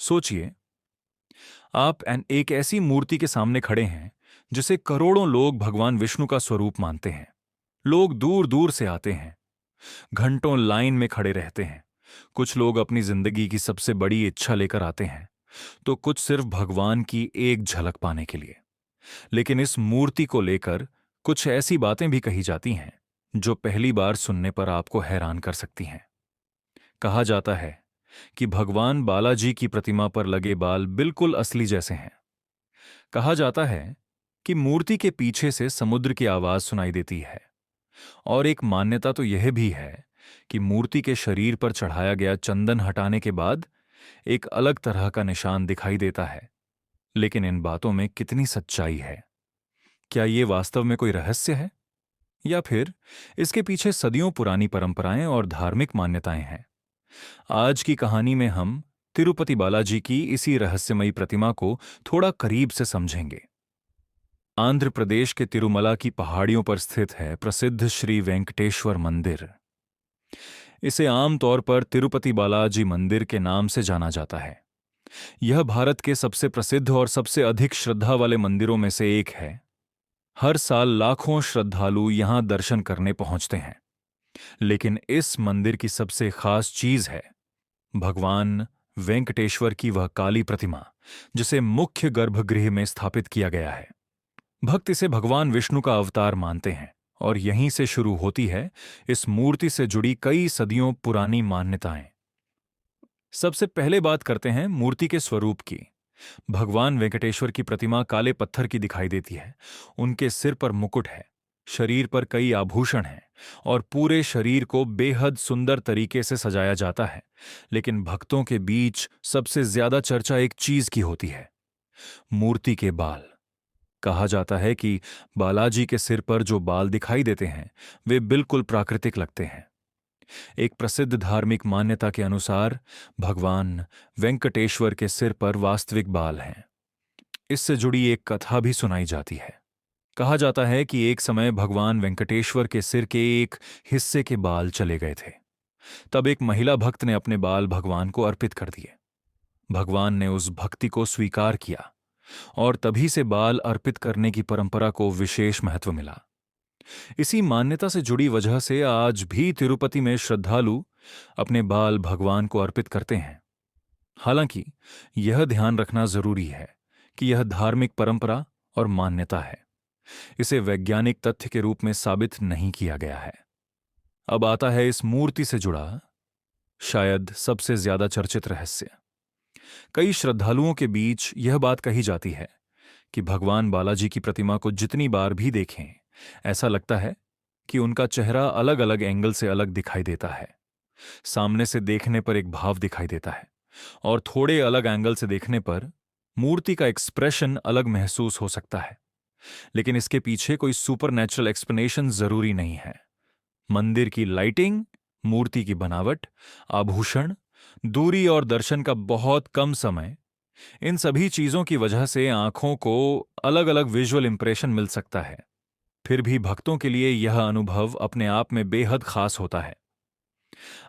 सोचिए, आप एक ऐसी मूर्ति के सामने खड़े हैं जिसे करोड़ों लोग भगवान विष्णु का स्वरूप मानते हैं। लोग दूर दूर से आते हैं, घंटों लाइन में खड़े रहते हैं। कुछ लोग अपनी जिंदगी की सबसे बड़ी इच्छा लेकर आते हैं, तो कुछ सिर्फ भगवान की एक झलक पाने के लिए। लेकिन इस मूर्ति को लेकर कुछ ऐसी बातें भी कही जाती हैं जो पहली बार सुनने पर आपको हैरान कर सकती हैं। कहा जाता है कि भगवान बालाजी की प्रतिमा पर लगे बाल बिल्कुल असली जैसे हैं। कहा जाता है कि मूर्ति के पीछे से समुद्र की आवाज सुनाई देती है। और एक मान्यता तो यह भी है कि मूर्ति के शरीर पर चढ़ाया गया चंदन हटाने के बाद एक अलग तरह का निशान दिखाई देता है। लेकिन इन बातों में कितनी सच्चाई है? क्या ये वास्तव में कोई रहस्य है, या फिर इसके पीछे सदियों पुरानी परंपराएं और धार्मिक मान्यताएं हैं? आज की कहानी में हम तिरुपति बालाजी की इसी रहस्यमयी प्रतिमा को थोड़ा करीब से समझेंगे। आंध्र प्रदेश के तिरुमला की पहाड़ियों पर स्थित है प्रसिद्ध श्री वेंकटेश्वर मंदिर। इसे आमतौर पर तिरुपति बालाजी मंदिर के नाम से जाना जाता है। यह भारत के सबसे प्रसिद्ध और सबसे अधिक श्रद्धा वाले मंदिरों में से एक है। हर साल लाखों श्रद्धालु यहां दर्शन करने पहुंचते हैं। लेकिन इस मंदिर की सबसे खास चीज है भगवान वेंकटेश्वर की वह काली प्रतिमा, जिसे मुख्य गर्भगृह में स्थापित किया गया है। भक्त इसे भगवान विष्णु का अवतार मानते हैं, और यहीं से शुरू होती है इस मूर्ति से जुड़ी कई सदियों पुरानी मान्यताएं। सबसे पहले बात करते हैं मूर्ति के स्वरूप की। भगवान वेंकटेश्वर की प्रतिमा काले पत्थर की दिखाई देती है। उनके सिर पर मुकुट है, शरीर पर कई आभूषण हैं, और पूरे शरीर को बेहद सुंदर तरीके से सजाया जाता है। लेकिन भक्तों के बीच सबसे ज्यादा चर्चा एक चीज की होती है, मूर्ति के बाल। कहा जाता है कि बालाजी के सिर पर जो बाल दिखाई देते हैं वे बिल्कुल प्राकृतिक लगते हैं। एक प्रसिद्ध धार्मिक मान्यता के अनुसार भगवान वेंकटेश्वर के सिर पर वास्तविक बाल हैं। इससे जुड़ी एक कथा भी सुनाई जाती है। कहा जाता है कि एक समय भगवान वेंकटेश्वर के सिर के एक हिस्से के बाल चले गए थे। तब एक महिला भक्त ने अपने बाल भगवान को अर्पित कर दिए। भगवान ने उस भक्ति को स्वीकार किया, और तभी से बाल अर्पित करने की परंपरा को विशेष महत्व मिला। इसी मान्यता से जुड़ी वजह से आज भी तिरुपति में श्रद्धालु अपने बाल भगवान को अर्पित करते हैं। हालांकि यह ध्यान रखना जरूरी है कि यह धार्मिक परंपरा और मान्यता है। इसे वैज्ञानिक तथ्य के रूप में साबित नहीं किया गया है। अब आता है इस मूर्ति से जुड़ा शायद सबसे ज्यादा चर्चित रहस्य। कई श्रद्धालुओं के बीच यह बात कही जाती है कि भगवान बालाजी की प्रतिमा को जितनी बार भी देखें, ऐसा लगता है कि उनका चेहरा अलग अलग एंगल से अलग दिखाई देता है। सामने से देखने पर एक भाव दिखाई देता है, और थोड़े अलग एंगल से देखने पर मूर्ति का एक्सप्रेशन अलग महसूस हो सकता है। लेकिन इसके पीछे कोई सुपरनैचुरल एक्सप्लेनेशन जरूरी नहीं है। मंदिर की लाइटिंग, मूर्ति की बनावट, आभूषण, दूरी और दर्शन का बहुत कम समय, इन सभी चीजों की वजह से आंखों को अलग अलग विजुअल इंप्रेशन मिल सकता है। फिर भी भक्तों के लिए यह अनुभव अपने आप में बेहद खास होता है।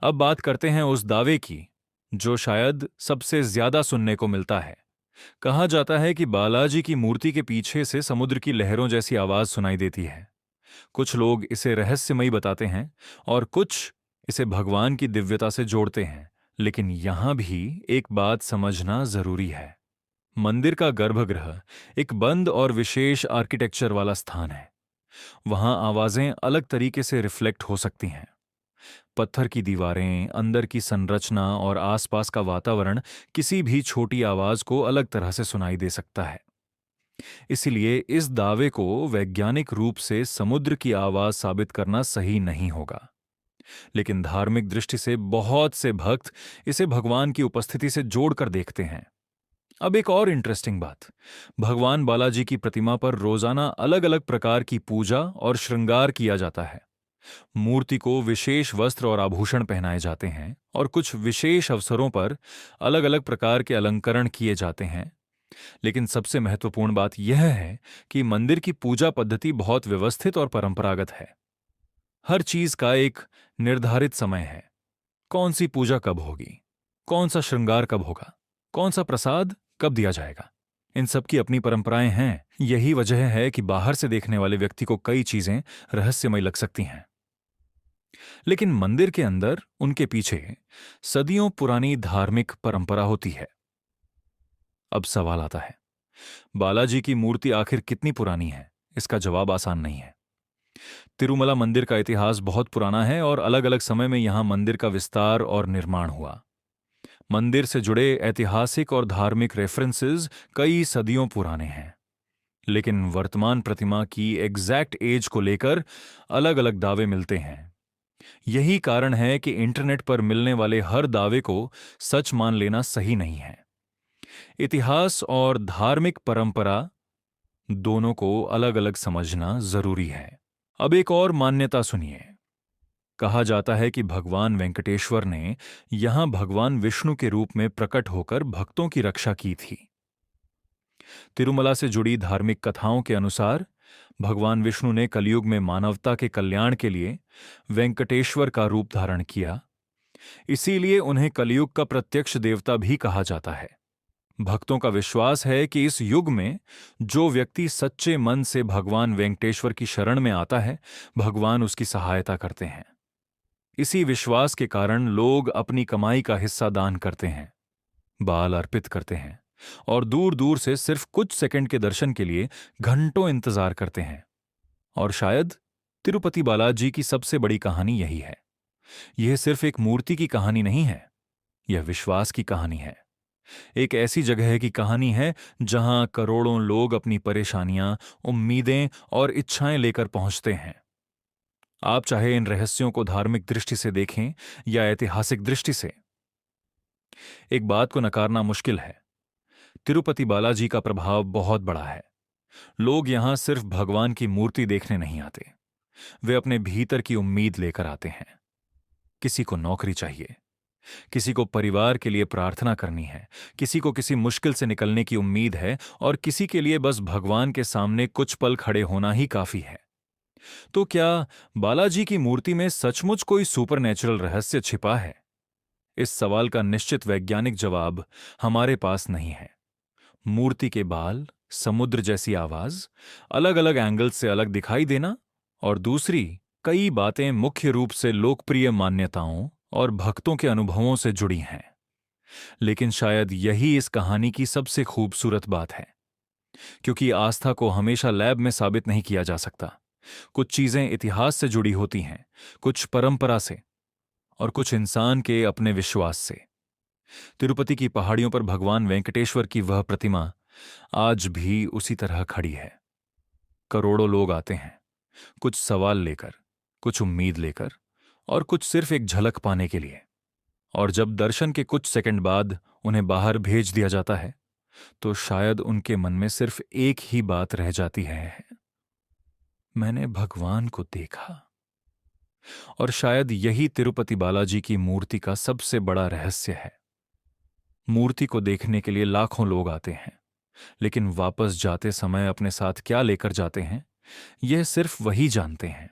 अब बात करते हैं उस दावे की जो शायद सबसे ज्यादा सुनने को मिलता है। कहा जाता है कि बालाजी की मूर्ति के पीछे से समुद्र की लहरों जैसी आवाज सुनाई देती है। कुछ लोग इसे रहस्यमयी बताते हैं, और कुछ इसे भगवान की दिव्यता से जोड़ते हैं। लेकिन यहां भी एक बात समझना जरूरी है। मंदिर का गर्भगृह एक बंद और विशेष आर्किटेक्चर वाला स्थान है। वहां आवाजें अलग तरीके से रिफ्लेक्ट हो सकती हैं। पत्थर की दीवारें, अंदर की संरचना और आसपास का वातावरण किसी भी छोटी आवाज को अलग तरह से सुनाई दे सकता है। इसलिए इस दावे को वैज्ञानिक रूप से समुद्र की आवाज साबित करना सही नहीं होगा। लेकिन धार्मिक दृष्टि से बहुत से भक्त इसे भगवान की उपस्थिति से जोड़कर देखते हैं। अब एक और इंटरेस्टिंग बात, भगवान बालाजी की प्रतिमा पर रोजाना अलग अलग प्रकार की पूजा और श्रृंगार किया जाता है। मूर्ति को विशेष वस्त्र और आभूषण पहनाए जाते हैं, और कुछ विशेष अवसरों पर अलग अलग प्रकार के अलंकरण किए जाते हैं। लेकिन सबसे महत्वपूर्ण बात यह है कि मंदिर की पूजा पद्धति बहुत व्यवस्थित और परंपरागत है। हर चीज का एक निर्धारित समय है। कौन सी पूजा कब होगी, कौन सा श्रृंगार कब होगा, कौन सा प्रसाद कब दिया जाएगा। इन सब की अपनी परंपराएं हैं। यही वजह है कि बाहर से देखने वाले व्यक्ति को कई चीजें रहस्यमय लग सकती हैं, लेकिन मंदिर के अंदर उनके पीछे सदियों पुरानी धार्मिक परंपरा होती है। अब सवाल आता है, बालाजी की मूर्ति आखिर कितनी पुरानी है? इसका जवाब आसान नहीं है। तिरुमला मंदिर का इतिहास बहुत पुराना है और अलग अलग समय में यहां मंदिर का विस्तार और निर्माण हुआ। मंदिर से जुड़े ऐतिहासिक और धार्मिक रेफरेंसेस कई सदियों पुराने हैं, लेकिन वर्तमान प्रतिमा की एग्जैक्ट एज को लेकर अलग अलग दावे मिलते हैं। यही कारण है कि इंटरनेट पर मिलने वाले हर दावे को सच मान लेना सही नहीं है। इतिहास और धार्मिक परंपरा दोनों को अलग अलग समझना जरूरी है। अब एक और मान्यता सुनिए। कहा जाता है कि भगवान वेंकटेश्वर ने यहां भगवान विष्णु के रूप में प्रकट होकर भक्तों की रक्षा की थी। तिरुमला से जुड़ी धार्मिक कथाओं के अनुसार भगवान विष्णु ने कलयुग में मानवता के कल्याण के लिए वेंकटेश्वर का रूप धारण किया। इसीलिए उन्हें कलयुग का प्रत्यक्ष देवता भी कहा जाता है। भक्तों का विश्वास है कि इस युग में जो व्यक्ति सच्चे मन से भगवान वेंकटेश्वर की शरण में आता है, भगवान उसकी सहायता करते हैं। इसी विश्वास के कारण लोग अपनी कमाई का हिस्सा दान करते हैं, बाल अर्पित करते हैं और दूर दूर से सिर्फ कुछ सेकंड के दर्शन के लिए घंटों इंतजार करते हैं। और शायद तिरुपति बालाजी की सबसे बड़ी कहानी यही है। यह सिर्फ एक मूर्ति की कहानी नहीं है, यह विश्वास की कहानी है। एक ऐसी जगह की कहानी है जहां करोड़ों लोग अपनी परेशानियां, उम्मीदें और इच्छाएं लेकर पहुंचते हैं। आप चाहे इन रहस्यों को धार्मिक दृष्टि से देखें या ऐतिहासिक दृष्टि से, एक बात को नकारना मुश्किल है, तिरुपति बालाजी का प्रभाव बहुत बड़ा है। लोग यहां सिर्फ भगवान की मूर्ति देखने नहीं आते, वे अपने भीतर की उम्मीद लेकर आते हैं। किसी को नौकरी चाहिए, किसी को परिवार के लिए प्रार्थना करनी है, किसी को किसी मुश्किल से निकलने की उम्मीद है और किसी के लिए बस भगवान के सामने कुछ पल खड़े होना ही काफी है। तो क्या बालाजी की मूर्ति में सचमुच कोई सुपरनैचुरल रहस्य छिपा है? इस सवाल का निश्चित वैज्ञानिक जवाब हमारे पास नहीं है। मूर्ति के बाल, समुद्र जैसी आवाज, अलग अलग एंगल से अलग दिखाई देना और दूसरी कई बातें मुख्य रूप से लोकप्रिय मान्यताओं और भक्तों के अनुभवों से जुड़ी हैं। लेकिन शायद यही इस कहानी की सबसे खूबसूरत बात है, क्योंकि आस्था को हमेशा लैब में साबित नहीं किया जा सकता। कुछ चीजें इतिहास से जुड़ी होती हैं, कुछ परंपरा से और कुछ इंसान के अपने विश्वास से। तिरुपति की पहाड़ियों पर भगवान वेंकटेश्वर की वह प्रतिमा आज भी उसी तरह खड़ी है। करोड़ों लोग आते हैं, कुछ सवाल लेकर, कुछ उम्मीद लेकर और कुछ सिर्फ एक झलक पाने के लिए। और जब दर्शन के कुछ सेकंड बाद उन्हें बाहर भेज दिया जाता है, तो शायद उनके मन में सिर्फ एक ही बात रह जाती है, मैंने भगवान को देखा। और शायद यही तिरुपति बालाजी की मूर्ति का सबसे बड़ा रहस्य है। मूर्ति को देखने के लिए लाखों लोग आते हैं, लेकिन वापस जाते समय अपने साथ क्या लेकर जाते हैं, यह सिर्फ वही जानते हैं।